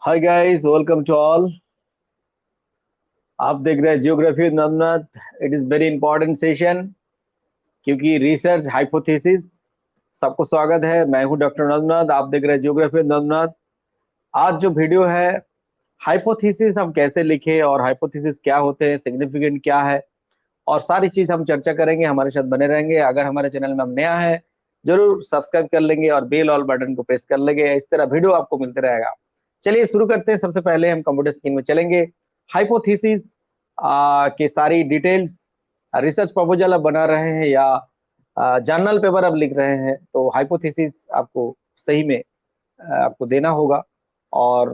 Hi guys, welcome to all. आप देख रहे हैं geography with Narendranath. It is very important session क्योंकि रिसर्च हाइपोथेसिस। सबको स्वागत है। मैं हूं डॉक्टर नरेंद्रनाथ। आप देख रहे हैं जियोग्राफी विद नरेंद्रनाथ। आज जो वीडियो है, हाइपोथेसिस हम कैसे लिखें और हाइपोथेसिस क्या होते हैं, सिग्निफिकेंट क्या है, और सारी चीज हम चर्चा करेंगे। हमारे साथ बने रहेंगे। अगर हमारे चैनल में हम नया है, जरूर सब्सक्राइब कर लेंगे और बेल ऑल बटन को प्रेस कर लेंगे। इस तरह वीडियो आपको मिलते रहेगा। चलिए शुरू करते हैं। सबसे पहले हम कंप्यूटर स्क्रीन में चलेंगे। हाइपोथेसिस के सारी डिटेल्स, रिसर्च प्रपोजल आप बना रहे हैं या जर्नल पेपर आप लिख रहे हैं, तो हाइपोथेसिस आपको सही में आपको देना होगा। और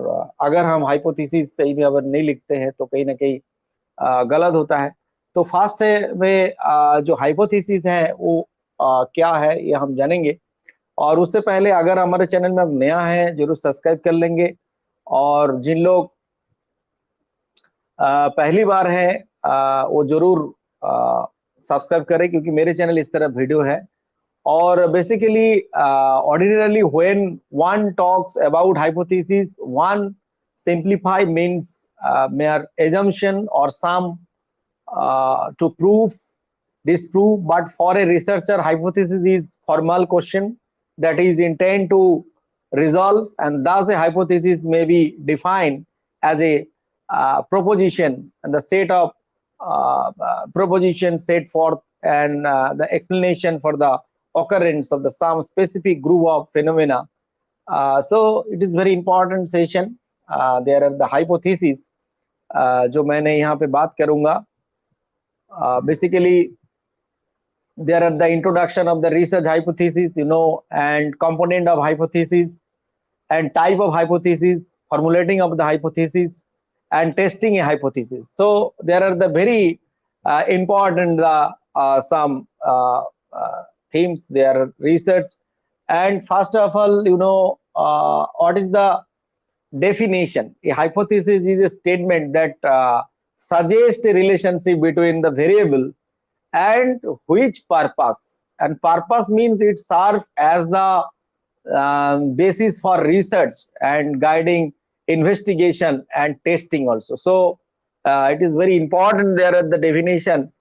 अगर हम हाइपोथेसिस सही में अगर नहीं लिखते हैं तो कहीं ना कहीं गलत होता है। तो फास्ट है में जो हाइपोथेसिस है वो क्या है, ये हम जानेंगे। और उससे पहले अगर हमारे चैनल में अब नया है, जरूर सब्सक्राइब कर लेंगे। और जिन लोग पहली बार है वो जरूर सब्सक्राइब करें, क्योंकि मेरे चैनल इस तरह वीडियो है। और basically ordinarily when one talks about hypothesis, one simplify means mere assumption or some to prove, disprove. But for a researcher, hypothesis is formal question that is intended to resolve, and thus a hypothesis may be defined as a proposition and the set of proposition set forth and the explanation for the occurrence of the some specific group of phenomena. So it is very important session. There are the hypotheses जो मैंने यहाँ पे बात करूंगा। Basically, there are the introduction of the research hypothesis, and component of hypothesis, and type of hypothesis, formulating of the hypothesis, and testing a hypothesis. So there are the very important some themes. There are research, and first of all, what is the definition? A hypothesis is a statement that suggests a relationship between the variable and which purpose. And purpose means it serves as the basis for research and guiding investigation and testing also. So it is very important there at the definition.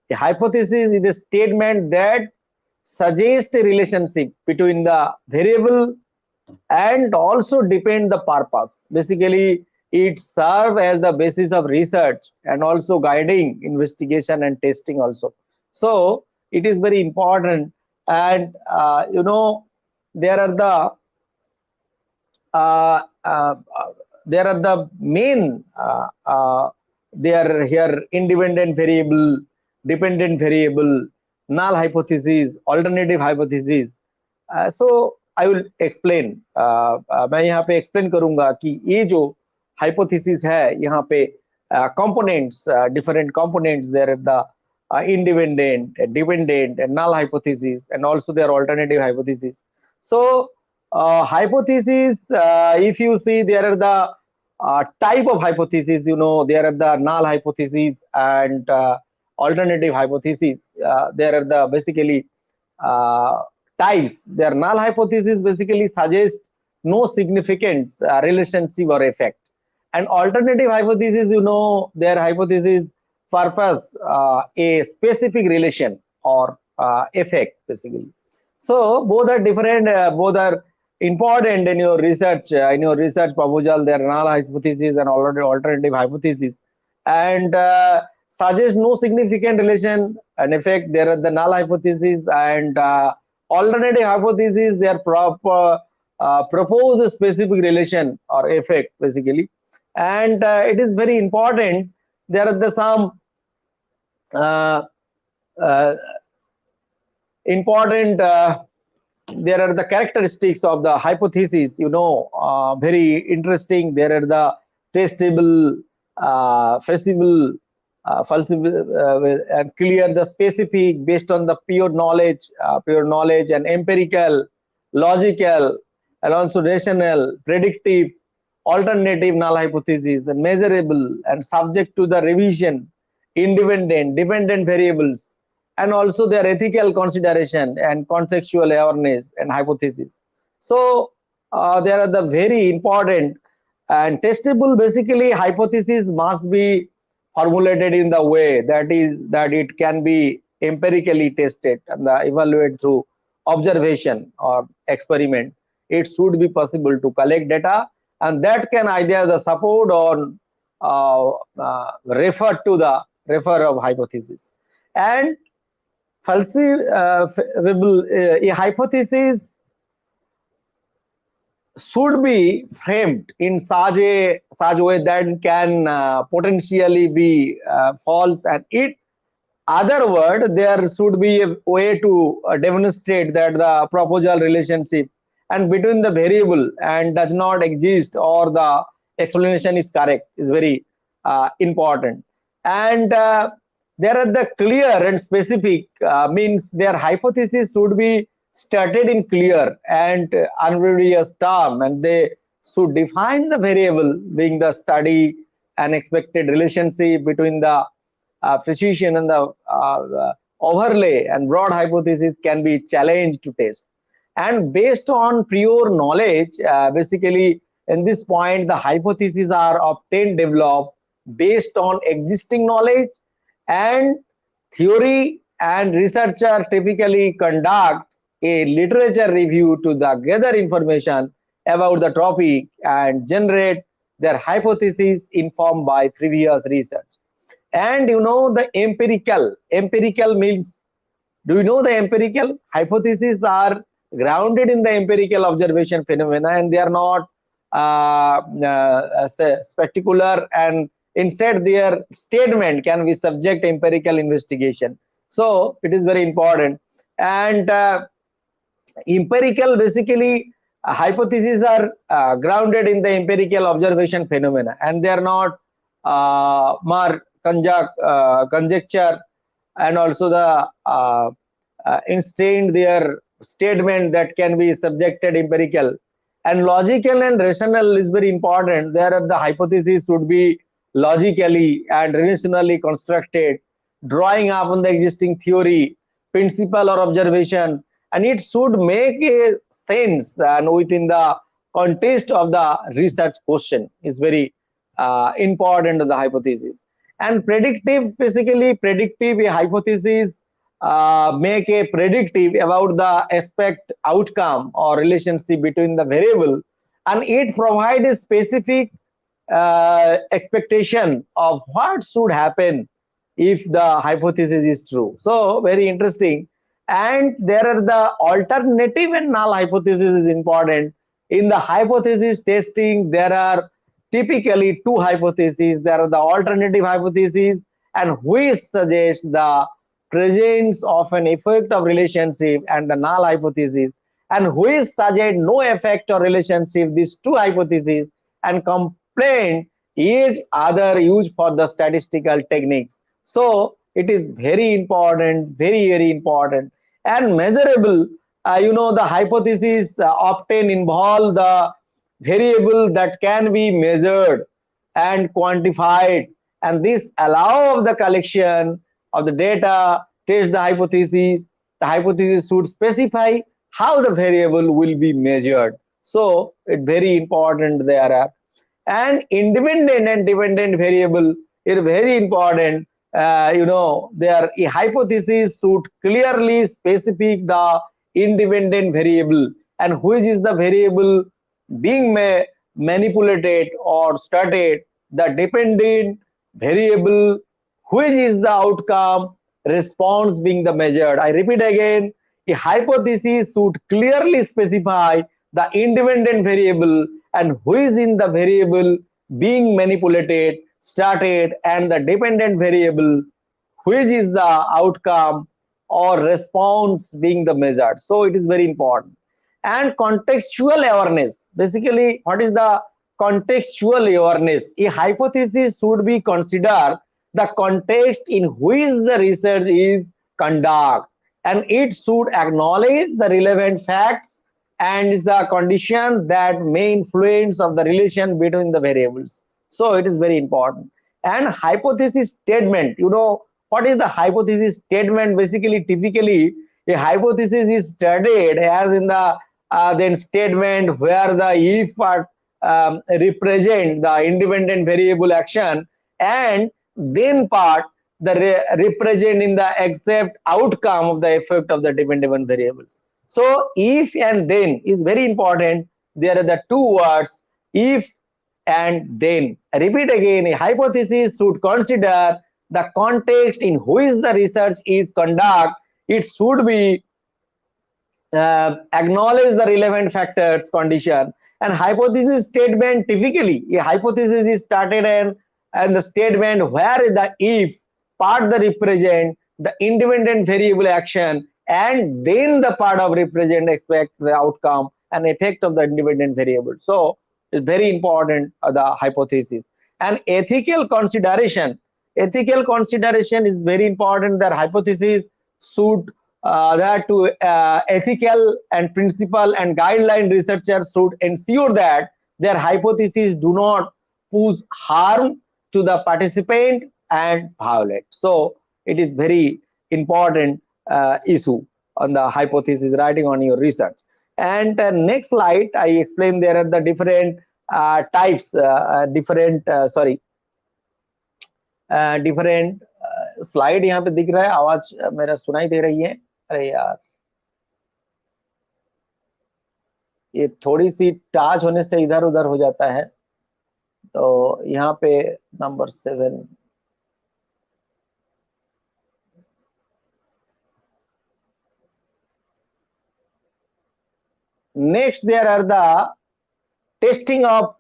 A hypothesis is a statement that suggests a relationship between the variable and also depend the purpose. Basically, it serves as the basis of research and also guiding investigation and testing also. So it is very important. And there are the there are the main they are here: independent variable, dependent variable, null hypothesis, alternative hypothesis. So I will explain. मैं यहाँ पे explain करूंगा कि ये जो hypothesis है, यहाँ पे components, different components. There are the independent, dependent, and null hypothesis, and also there are alternative hypothesis. So hypothesis, if you see, there are the type of hypothesis. There are the null hypothesis and alternative hypothesis. There are the basically types. Their null hypothesis basically suggests no significant relationship or effect. And alternative hypothesis, their hypothesis purpose a specific relation or effect basically. So both are different, both are important in your research proposal. There are null hypothesis and alternative hypothesis, and suggest no significant relation and effect. There are the null hypothesis, and alternative hypothesis, they are propose a specific relation or effect basically. And it is very important. There are the some important there are the characteristics of the hypothesis, very interesting. There are the testable, feasible, falsifiable, and clear, the specific, based on the pure knowledge and empirical, logical, and also rational, predictive, alternative null hypothesis, and measurable and subject to the revision, independent, dependent variables, and also their ethical consideration and contextual awareness and hypothesis. So there are the very important And testable, basically hypothesis must be formulated in the way that it can be empirically tested and evaluated through observation or experiment. It should be possible to collect data, and that can either the support or refer of hypothesis. And falsifiable, a hypothesis should be framed in such way that can potentially be false, and it other word, there should be a way to demonstrate that the proposal relationship and between the variable and does not exist, or the explanation is correct, is very important. And there are the clear and specific, means their hypothesis should be stated in clear and unambiguous term, and they should define the variable being the study and expected relationship between the precision and the overlay and broad hypothesis can be challenged to test. And based on prior knowledge, basically in this point the hypotheses are obtained, developed based on existing knowledge and theory, and researcher typically conduct a literature review to gather information about the topic and generate their hypothesis informed by previous research. And the empirical means, do you know the empirical? Hypotheses are grounded in the empirical observation phenomena, and they are not spectacular, and instead their statement can be subject to empirical investigation. So it is very important. And empirical, basically hypotheses are grounded in the empirical observation phenomena, and they are not more conjecture, and also the instinct, their statement that can be subjected empirical. And logical and rational is very important. There are the hypotheses should be logically and rationally constructed, drawing upon the existing theory, principle or observation, and it should make a sense and within the context of the research question is very important, the hypothesis. And predictive, basically predictive, a hypothesis make a predictive about the expect outcome or relationship between the variable, and it provides a specific expectation of what should happen if the hypothesis is true. So very interesting. And there are the alternative and null hypothesis is important. In the hypothesis testing, there are typically two hypotheses. There are the alternative hypothesis, and which suggests the presence of an effect of relationship, and the null hypothesis, and which suggest no effect or relationship. These two hypotheses and complaint each other used for the statistical techniques. So it is very important, very important. And measurable, the hypothesis often involve the variable that can be measured and quantified, and this allow the collection of the data, test the hypothesis. The hypothesis should specify how the variable will be measured. So it's very important there are. And independent and dependent variable is very important. There a hypothesis should clearly specify the independent variable, and which is the variable being manipulated or studied, the dependent variable, which is the outcome response being the measured. I repeat again, a hypothesis should clearly specify the independent variable and who is in the variable being manipulated, started, and the dependent variable, which is the outcome or response being the measured. So it is very important. And contextual awareness, basically what is the contextual awareness? A hypothesis should be considered the context in which the research is conducted, and it should acknowledge the relevant facts and the conditions that may influence of the relation between the variables. So it is very important. And hypothesis statement, what is the hypothesis statement? Basically, typically a hypothesis is studied as in the then statement where the if represent the independent variable action, and then part the represent in the exact outcome of the effect of the dependent variables. So if and then is very important. There are the two words, if and then. I repeat again, a hypothesis should consider the context in which the research is conducted. It should be acknowledge the relevant factors condition. And hypothesis statement, typically a hypothesis is started and the statement where the if part the represent the independent variable action, and then the part of represent expect the outcome and effect of the independent variable. So it's very important, the hypothesis. And ethical consideration is very important. That hypothesis should that to ethical and principle and guideline researchers should ensure that their hypotheses do not pose harm to the participant and violate. So it is very important issue on the hypothesis writing on your research. And next slide, I explain there are the different types, different slide यहाँ पे दिख रहा है, आवाज मेरा सुनाई दे रही है? अरे यार, ये थोड़ी सी टच होने से इधर उधर हो जाता है. तो यहाँ पे number 7 next there are the testing of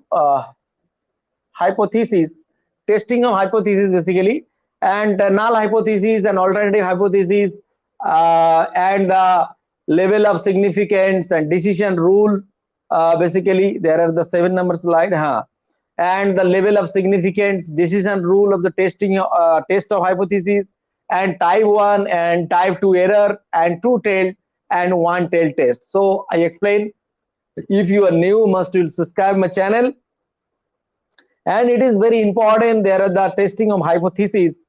hypothesis. Testing of hypothesis basically, and null hypothesis and alternative hypothesis, and the level of significance and decision rule. Basically there are the 7 number slide, and the level of significance, decision rule of the testing test of hypothesis, and type 1 and type 2 error, and two-tailed and one-tailed test. So I explain. If you are new, must you subscribe my channel. And it is very important. There are the testing of hypothesis.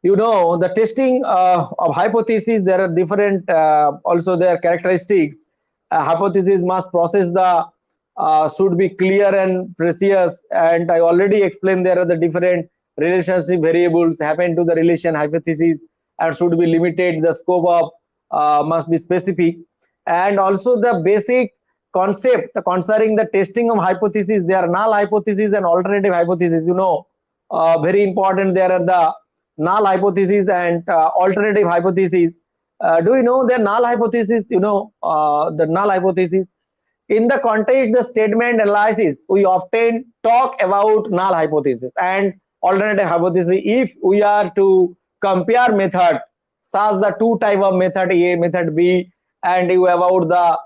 You know, the testing of hypothesis, there are different also their characteristics. Hypothesis must process the should be clear and precise, and I already explained there are the different relationship variables happen to the relation hypothesis, and should be limited. The scope of must be specific, and also the basic concept concerning the testing of hypothesis. There are null hypothesis and alternative hypothesis. You know, very important. There are the null hypothesis and alternative hypothesis. Do you know the null hypothesis? You know, the null hypothesis. In the context the statement analysis, we often talk about null hypothesis and alternative hypothesis. If we are to compare method, such the two type of method A, method B, and you about the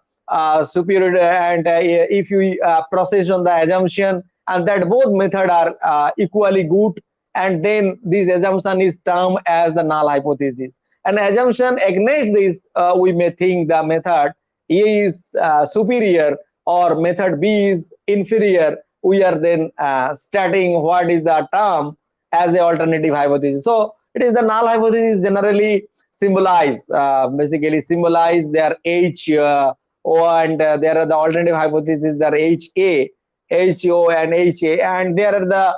superior, and if you process on the assumption and that both method are equally good, and then this assumption is termed as the null hypothesis. An assumption against this, we may think the method A is superior or method B is inferior. We are then stating what is the term as the alternative hypothesis. So it is the null hypothesis generally symbolize, basically symbolize their H, and there are the alternative hypothesis, there are HA, HO and HA, and there are the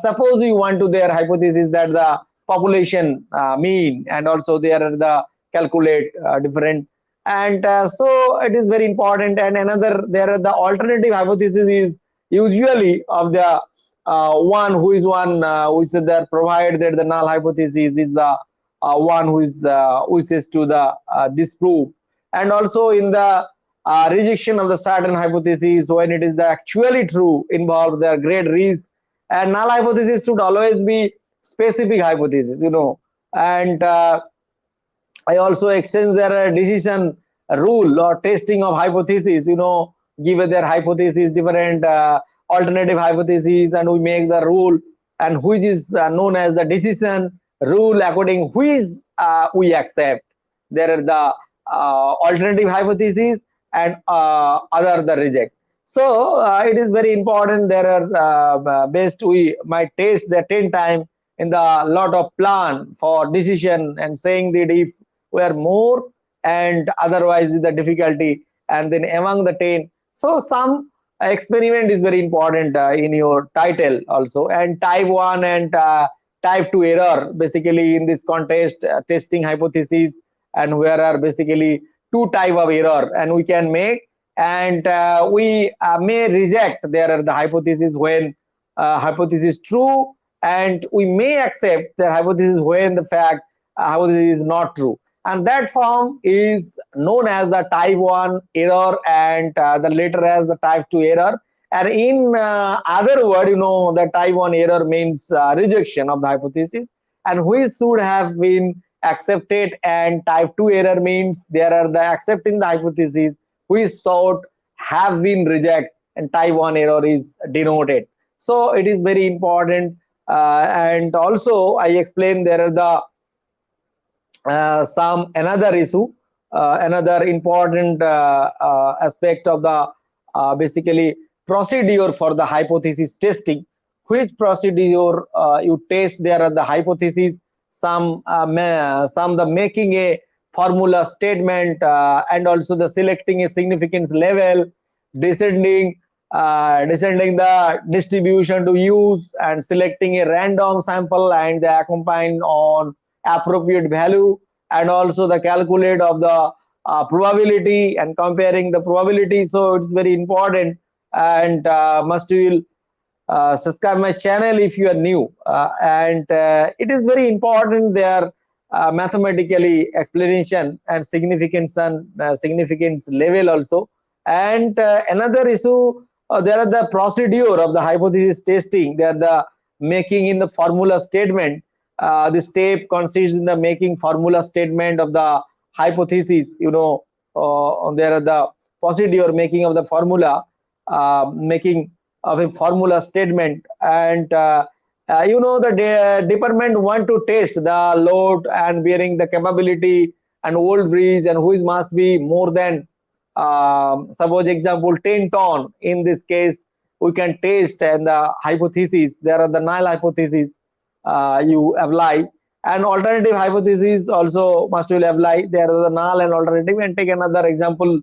suppose you want to their hypothesis that the population mean, and also there are the calculate different, and so it is very important. And another, there are the alternative hypothesis is usually of the one who is that provide that the null hypothesis is the one who is to the disprove, and also in the rejection of the certain hypothesis when it is the actually true involved their great risk. And null hypothesis should always be specific hypothesis, you know. And I also extend their decision rule or testing of hypothesis, you know, give their hypothesis different alternative hypotheses, and we make the rule, and which is known as the decision rule, according which we accept. There are the alternative hypotheses and other the reject. So it is very important. There are best we might test the 10 time in the lot of plan for decision, and saying that if we are more and otherwise the difficulty, and then among the 10, so some experiment is very important in your title also, and type 1 and type 2 error basically in this context, testing hypothesis, and where are basically two type of error and we can make, and we may reject there are the hypothesis when hypothesis true, and we may accept the hypothesis when the fact hypothesis is not true, and that form is known as the type 1 error, and the later as the type 2 error. And in other word, the type 1 error means rejection of the hypothesis, and which should have been accepted, and type 2 error means there are the accepting the hypothesis which should have been rejected, and type 1 error is denoted. So it is very important, and also I explained there are the some another issue, another important aspect of the basically procedure for the hypothesis testing. Which procedure you test there are the hypothesis, some the making a formula statement, and also the selecting a significance level, descending descending the distribution to use, and selecting a random sample and the accompanying on appropriate value, and also the calculate of the probability and comparing the probability. So it's very important, and must will subscribe my channel if you are new, and it is very important there mathematically explanation and significance level also. And another issue, there are the procedure of the hypothesis testing, they are the making in the formula statement. The step consists in the making formula statement of the hypothesis, there are the procedure making of the formula, making of a formula statement, and the department want to test the load and bearing the capability and old bridge, and which must be more than suppose example 10 ton. In this case we can test, and the hypothesis there are the null hypothesis you apply, and alternative hypothesis also must will apply, there are the null and alternative. And take another example,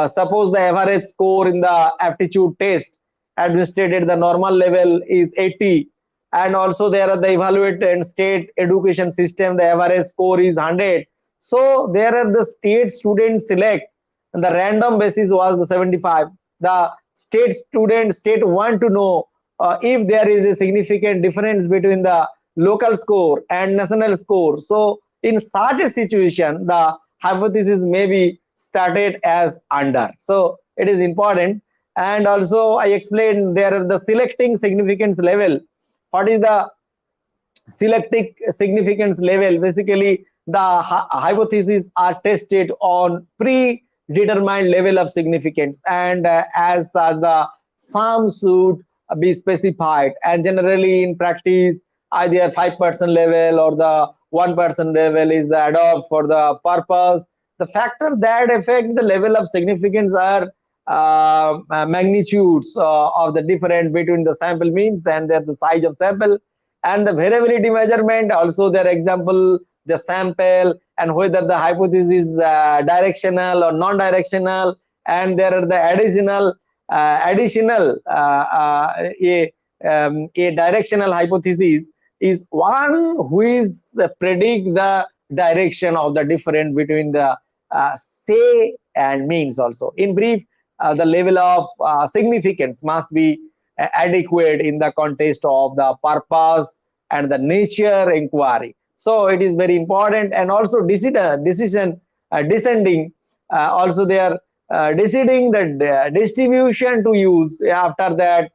suppose the average score in the aptitude test administered the normal level is 80, and also there are the evaluate and state education system the average score is 100. So there are the state students select, and the random basis was the 75. The state want to know if there is a significant difference between the local score and national score. So in such a situation the hypothesis may be started as under. So it is important. And also I explained there are the selecting significance level. What is the selecting significance level? Basically the hypotheses are tested on predetermined level of significance, and as the sum should be specified, and generally in practice either 5% level or the 1% level is the adopt for the purpose. The factor that affect the level of significance are magnitudes of the difference between the sample means and the size of sample, and the variability measurement also their example the sample, and whether the hypothesis is directional or non-directional, and there are the additional a directional hypothesis is one who is predict the direction of the difference between the say and means also. In brief, the level of significance must be adequate in the context of the purpose and the nature inquiry. So it is very important. And also decision descending, also they are deciding the distribution to use. After that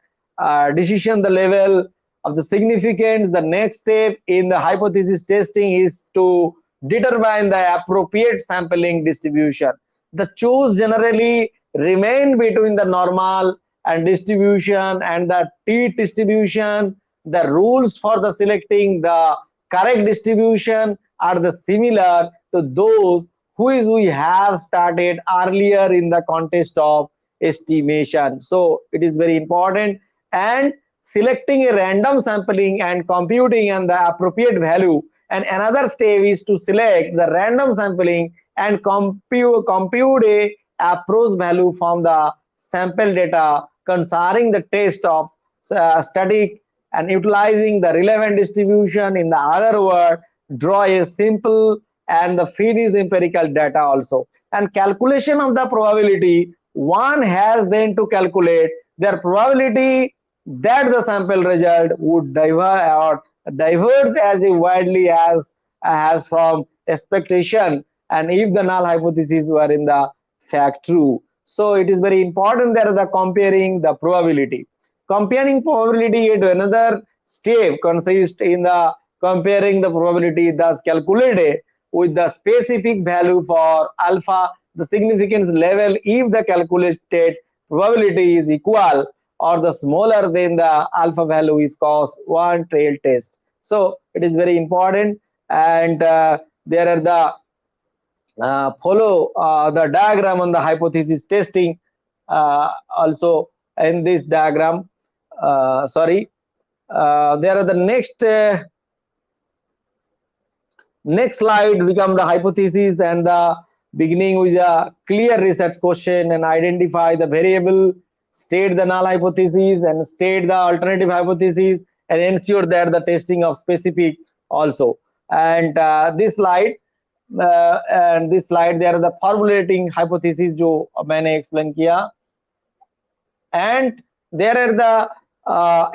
decision the level of the significance, the next step in the hypothesis testing is to determine the appropriate sampling distribution. The choice generally remain between the normal and distribution and the t-distribution. The rules for the selecting the correct distribution are the similar to those which we have started earlier in the context of estimation. So it is very important. And selecting a random sampling and computing and the appropriate value, and another step is to select the random sampling and compute a approach value from the sample data concerning the test of static and utilizing the relevant distribution. In the other word, draw a simple and the feed is empirical data also. And calculation of the probability, one has then to calculate their probability that the sample result would diverge as widely as from expectation, and if the null hypothesis were in the fact true. So it is very important that the comparing the probability. Comparing probability to another step consists in the comparing the probability thus calculated with the specific value for alpha, the significance level if the calculated probability is equal or the smaller than the alpha value is cos one tail test. So it is very important, and there are the follow the diagram on the hypothesis testing also in this diagram. There are the next slide become the hypothesis, and the beginning with a clear research question and identify the variable, state the null hypothesis and state the alternative hypothesis, and ensure that the testing of specific also. And this slide there are the formulating hypothesis जो मैंने explain किया, and there are the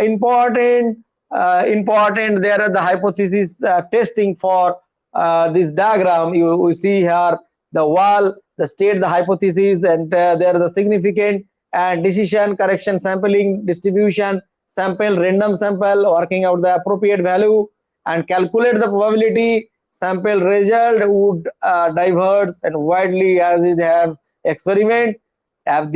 important there are the hypothesis testing for this diagram. You see here the wall, the state the hypothesis, and there are the significant and decision, correction, sampling, distribution, sample, random sample, working out the appropriate value and calculate the probability. Sample result would diverge and widely as it have experiment if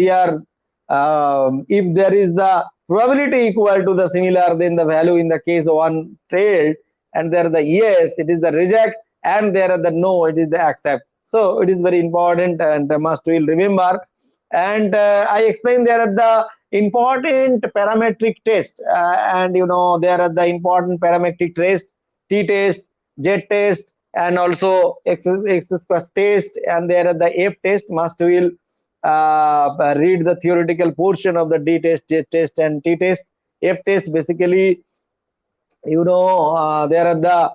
there is the probability equal to the similar then the value in the case of one trailed, and there the yes it is the reject, and there are the no it is the accept. So it is very important and must will remember. And I explained there are the important parametric test, and you know there are the important parametric test, t test, z test, and also x square test, and there are the f test. Must will read the theoretical portion of the d test, j test, and t test. F test basically, you know, there are the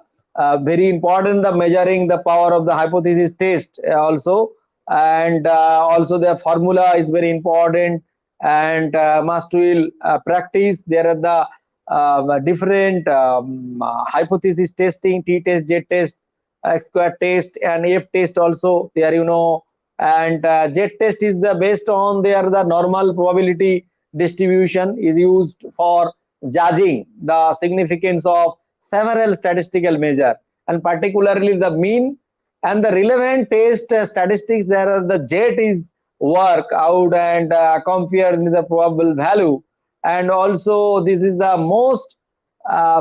very important the measuring the power of the hypothesis test also, and also the formula is very important, and must will practice. There are the different hypothesis testing, t test, z test, x square test, and f test also there, you know. And z test is the based on there the normal probability distribution is used for judging the significance of several statistical measure, and particularly the mean and the relevant test statistics. There are the z is work out and compared with the probable value, and also this is the most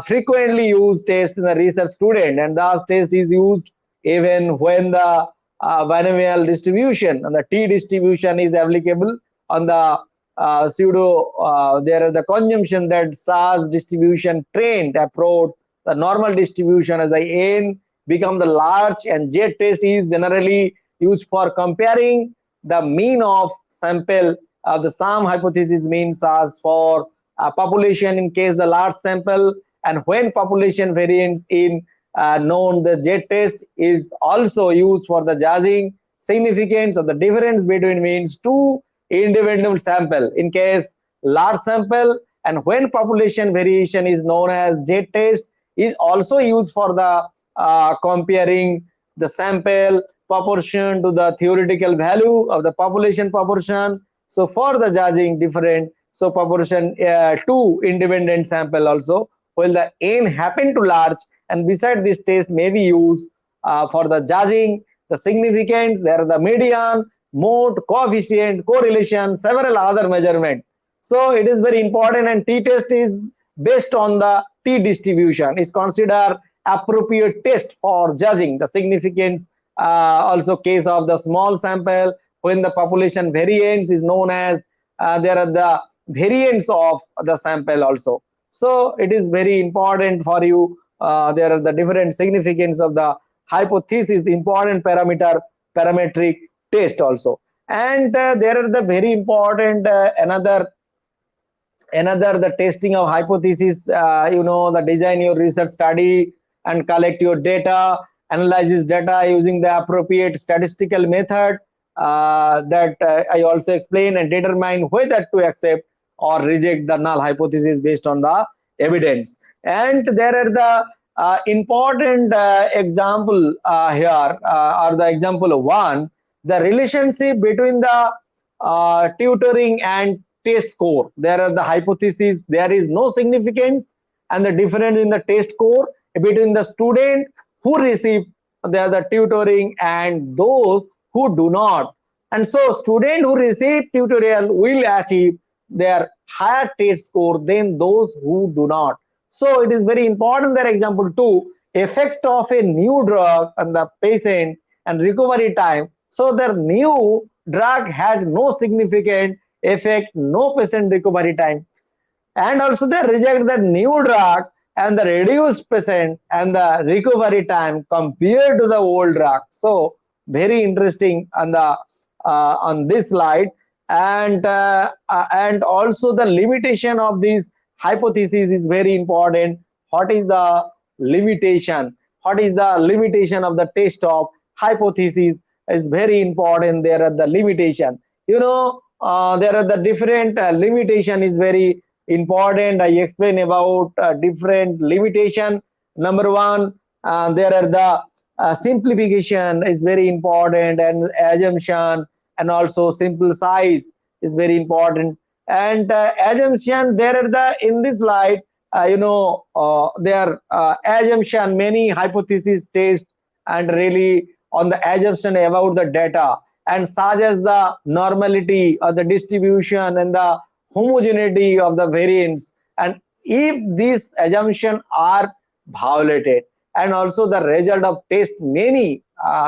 frequently used test in the research student, and the test is used even when the binomial distribution and the t distribution is applicable on the there are the conjunction that SAS distribution trend approach the normal distribution as the n become the large, and z test is generally used for comparing the mean of sample of the sum hypothesis means as for population in case the large sample, and when population variance in known, the z test is also used for the judging significance of the difference between means two independent sample in case large sample, and when population variation is known as z test is also used for the comparing the sample proportion to the theoretical value of the population proportion. So for the judging different, so proportion to independent sample also, while the n happen to large, and beside this test may be used for the judging the significance. There are the median, mode, coefficient, correlation, several other measurement. So it is very important, and t test is based on the t distribution is considered appropriate test for judging the significance. Also case of the small sample when the population variance is known as there are the variance of the sample also. So it is very important for you. There are the different significance of the hypothesis, important parametric test also, and there are the very important another Another, the testing of hypothesis, the design your research study and collect your data, analyze this data using the appropriate statistical method that I also explain, and determine whether to accept or reject the null hypothesis based on the evidence. And there are the important example here, or the example one, the relationship between the tutoring and test score. There are the hypotheses, there is no significance, and the difference in the test score between the student who receive the tutoring and those who do not. And so student who receive tutorial will achieve their higher test score than those who do not. So it is very important that example two, effect of a new drug on the patient and recovery time. So the new drug has no significant effect, no patient recovery time, and also they reject the new drug and the reduced patient and the recovery time compared to the old drug. So very interesting on the on this slide. And also the limitation of these hypotheses is very important. What is the limitation? What is the limitation of the test of hypothesis is very important. There are the limitation, there are the different limitation is very important. I explain about different limitation. Number one, there are the simplification is very important, and assumption, and also simple size is very important. And assumption, there are the in this slide, there assumption, many hypotheses test and really on the assumption about the data, and such as the normality or the distribution and the homogeneity of the variance. And if these assumptions are violated, and also the result of test may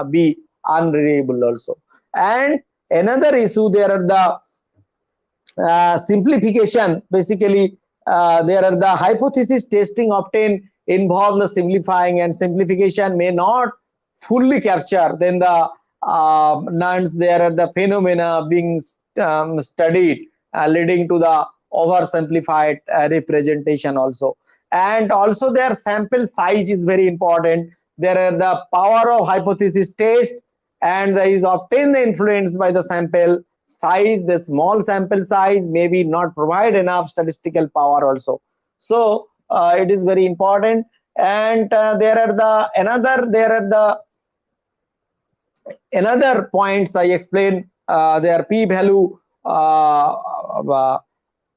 be unreliable also. And another issue, there are the simplification. Basically, there are the hypothesis testing often involve the simplifying, and simplification may not fully capture then the nuns. There are the phenomena being studied, leading to the oversimplified representation also. And also their sample size is very important. There are the power of hypothesis test, and there is obtained the influence by the sample size. The small sample size maybe not provide enough statistical power also. So it is very important. And there are the another points I explain. Their p-value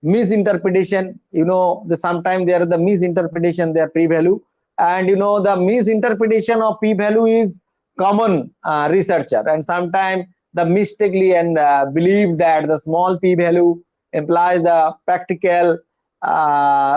misinterpretation. The sometimes there are the misinterpretation their p-value, and the misinterpretation of p-value is common researcher, and sometimes the mistakenly and believe that the small p-value implies the practical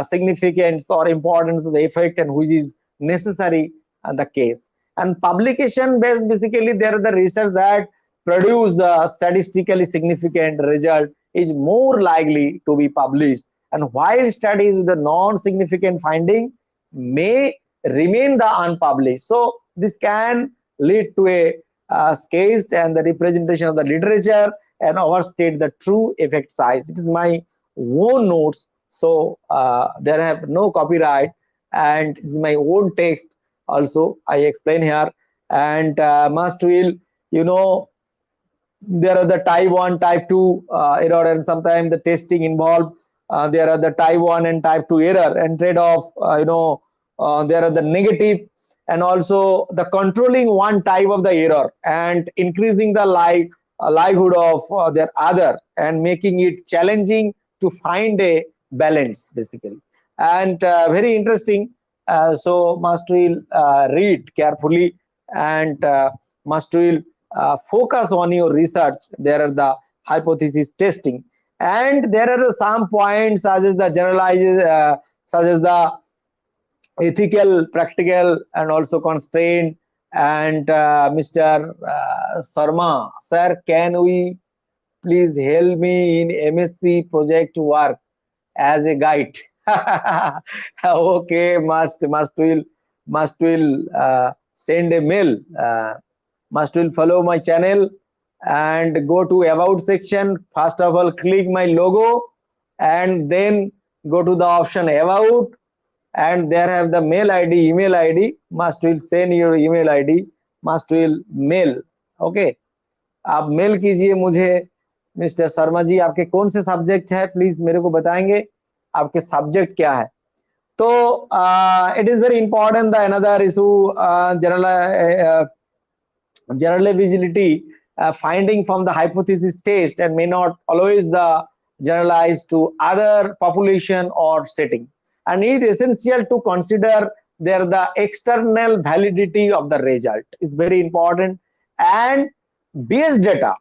significance or importance of the effect, and which is necessary in the case. And publication based, basically there are the research that produce the statistically significant result is more likely to be published, and while studies with the non-significant finding may remain the unpublished. So this can lead to a sketched and the representation of the literature and overstate the true effect size. It is my own notes, so there have no copyright, and it is my own text also I explain here. And must will, there are the type 1, type 2 error, and sometimes the testing involved. There are the type 1 and type 2 error, and trade-off, there are the negative, and also the controlling one type of the error and increasing the likelihood of their other, and making it challenging to find a balance basically. And very interesting. So must will read carefully, and must will focus on your research. There are the hypothesis testing, and there are some points such as the generalized, such as the ethical, practical, and also constraint. And Mr. Sharma, sir, can we please help me in MSc project work as a guide? Okay, must will send a mail. Must will follow my channel and go to about section. First of all, click my logo, and then go to the option about, and there have the mail id, email id, must will send your email id, must will mail. Okay, आप mail कीजिए मुझे। Mister Sharma ji, आपके कौन से subject है, please मेरे को बताएंगे आपके सब्जेक्ट क्या है। तो it is very important the another issue, general visibility finding from the hypothesis test and may not always the generalized to other population or setting, and it is essential to consider there the external validity of the result is very important, and base data,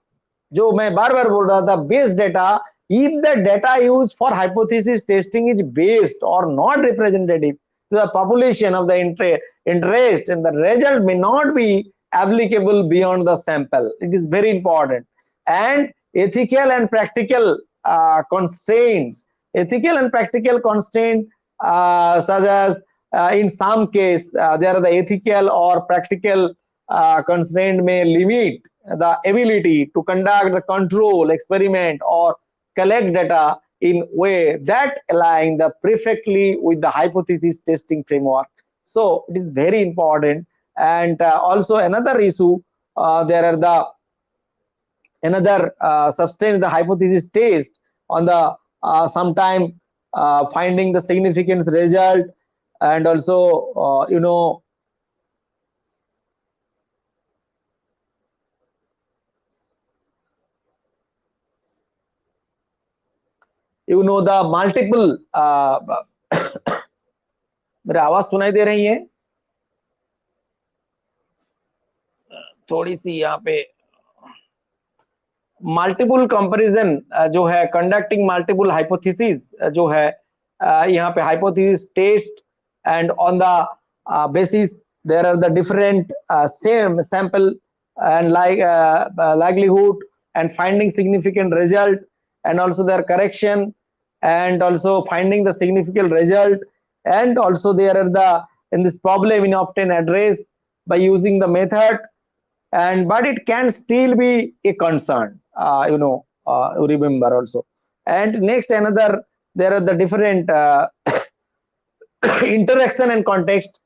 जो मैं बार बार बोल रहा था, base data, if the data used for hypothesis testing is based or not representative to the population of the interest, and the result may not be applicable beyond the sample. It is very important. And ethical and practical constraints, ethical and practical constraints such as in some case there are the ethical or practical constraint may limit the ability to conduct the control experiment or collect data in way that align the perfectly with the hypothesis testing framework. So it is very important. And also another issue, there are the another sustain the hypothesis test on the sometime finding the significance result, and also the multiple मेरे आवाज सुनाई दे रही है थोड़ी सी यहाँ पे। Multiple comparison जो है, कंडक्टिंग मल्टीपल हाइपोथेसिस जो है, यहाँ पे hypothesis test and on the basis there are the different same sample and likelihood and finding significant result, and also their correction, and also finding the significant result, and also there are the in this problem in often address by using the method, and but it can still be a concern, remember also. And next another, there are the different interaction and context,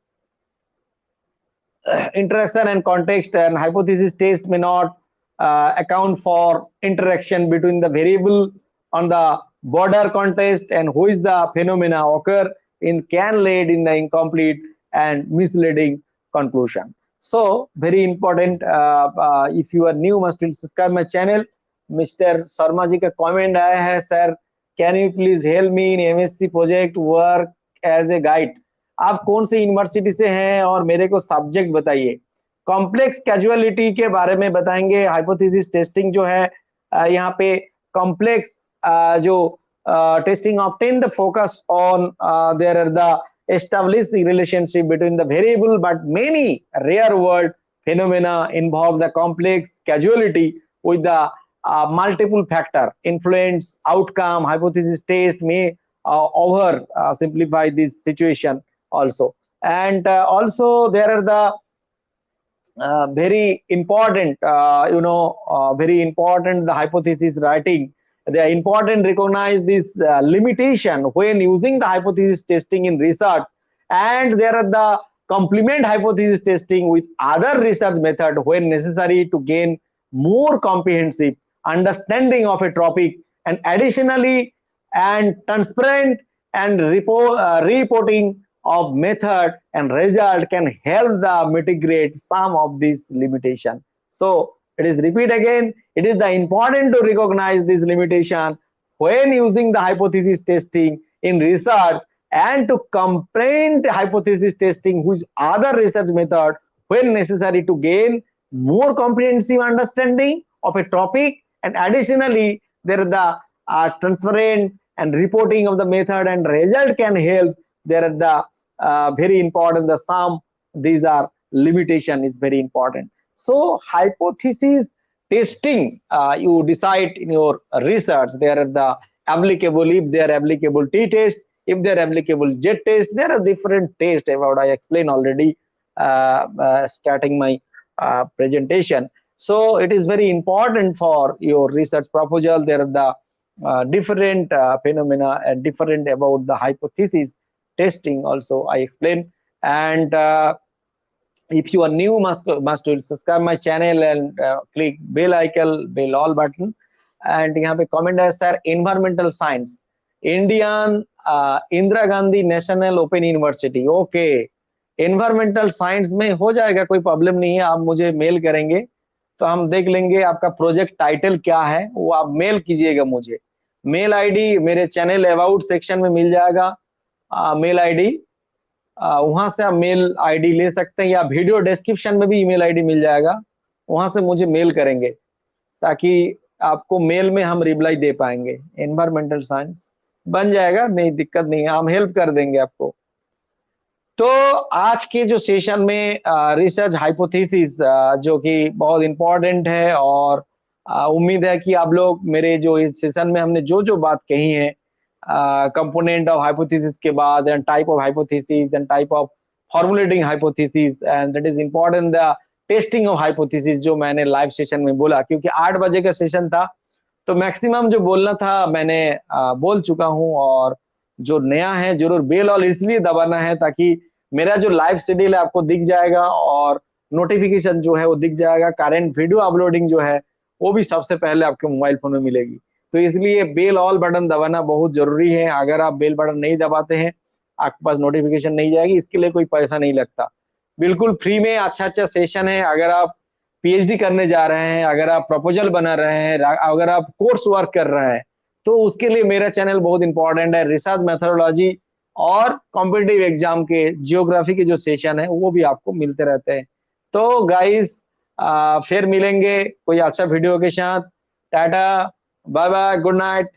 and hypothesis test may not account for interaction between the variable on the border context and who is the phenomena occur in can lead in the incomplete and misleading conclusion. So very important, if you are new must subscribe my channel. Mr. Sharma जी का comment आया है, sir can you please help me in MSc project work as a guide. आप कौन सी university से हैं और मेरे को सब्जेक्ट बताइए। कॉम्प्लेक्स कैजुअलिटी के बारे में बताएंगे। हाइपोथेसिस टेस्टिंग जो है, यहाँ पे कॉम्प्लेक्स जो testing obtain the focus on there are the established relationship between the variable, but many rare world phenomena involve the complex causality with the multiple factor influence outcome. Hypothesis test may over simplify this situation also. And also there are the very important, very important the hypothesis writing. They are important recognize this limitation when using the hypothesis testing in research, and there are the complement hypothesis testing with other research method when necessary to gain more comprehensive understanding of a topic, and additionally and transparent and reporting of method and result can help the mitigate some of these limitation. So it is repeat again, it is the important to recognize this limitation when using the hypothesis testing in research, and to complement hypothesis testing with other research method when necessary to gain more comprehensive understanding of a topic, and additionally there is the transparent and reporting of the method and result can help. There are the very important the sum, these are limitation is very important. So hypothesis testing, you decide in your research, there are the applicable, if they are applicable t-test, if they are applicable z-test, there are different tests about I explained already starting my presentation. So it is very important for your research proposal. There are the different phenomena and different about the hypothesis testing also I explain. And if you are new, must subscribe my channel and click bell all button. And यहाँ पे comment है sir environmental science Indian Indira Gandhi national open university okay environmental science में हो जाएगा, कोई problem नहीं है, आप मुझे मेल करेंगे तो हम देख लेंगे आपका प्रोजेक्ट टाइटल क्या है, वो आप मेल कीजिएगा मुझे। मेल आईडी मेरे चैनल अबाउट सेक्शन में मिल जाएगा, मेल आईडी, वहां से आप मेल आईडी ले सकते हैं, या वीडियो डिस्क्रिप्शन में भी ईमेल आईडी मिल जाएगा, वहां से मुझे मेल करेंगे ताकि आपको मेल में हम रिप्लाई दे पाएंगे। एनवायरमेंटल साइंस बन जाएगा, नहीं दिक्कत नहीं है, हम हेल्प कर देंगे आपको। तो आज के जो सेशन में रिसर्च हाइपोथेसिस जो कि बहुत इंपॉर्टेंट है, और उम्मीद है कि आप लोग मेरे जो इस सेशन में हमने जो जो बात कही है component of hypothesis के बाद and type of hypothesis and type of formulating hypothesis and that is important the testing of hypothesis जो मैंने लाइव सेशन में बोला, क्योंकि 8 बजे का सेशन था तो मैक्सिमम जो बोलना था मैंने बोल चुका हूं। और जो नया है जरूर बेल ऑल इसलिए दबाना है ताकि मेरा जो लाइव शेड्यूल है आपको दिख जाएगा और नोटिफिकेशन जो है वो दिख जाएगा, करंट वीडियो अपलोडिंग जो है वो भी सबसे पहले आपके मोबाइल फोन में मिलेगी। तो इसलिए बेल ऑल बटन दबाना बहुत जरूरी है। अगर आप बेल बटन नहीं दबाते हैं आपके पास नोटिफिकेशन नहीं जाएगी, इसके लिए कोई पैसा नहीं लगता, बिल्कुल फ्री में अच्छा अच्छा सेशन है। अगर आप पीएचडी करने जा रहे हैं, अगर आप प्रपोजल बना रहे हैं, अगर आप कोर्स वर्क कर रहे हैं तो उसके लिए मेरा चैनल बहुत इंपॉर्टेंट है। रिसर्च मेथोडोलॉजी और कॉम्पिटिटिव एग्जाम के जियोग्राफी के जो सेशन है वो भी आपको मिलते रहते हैं। तो गाइस फिर मिलेंगे कोई अच्छा वीडियो के साथ। Tata, bye bye, good night.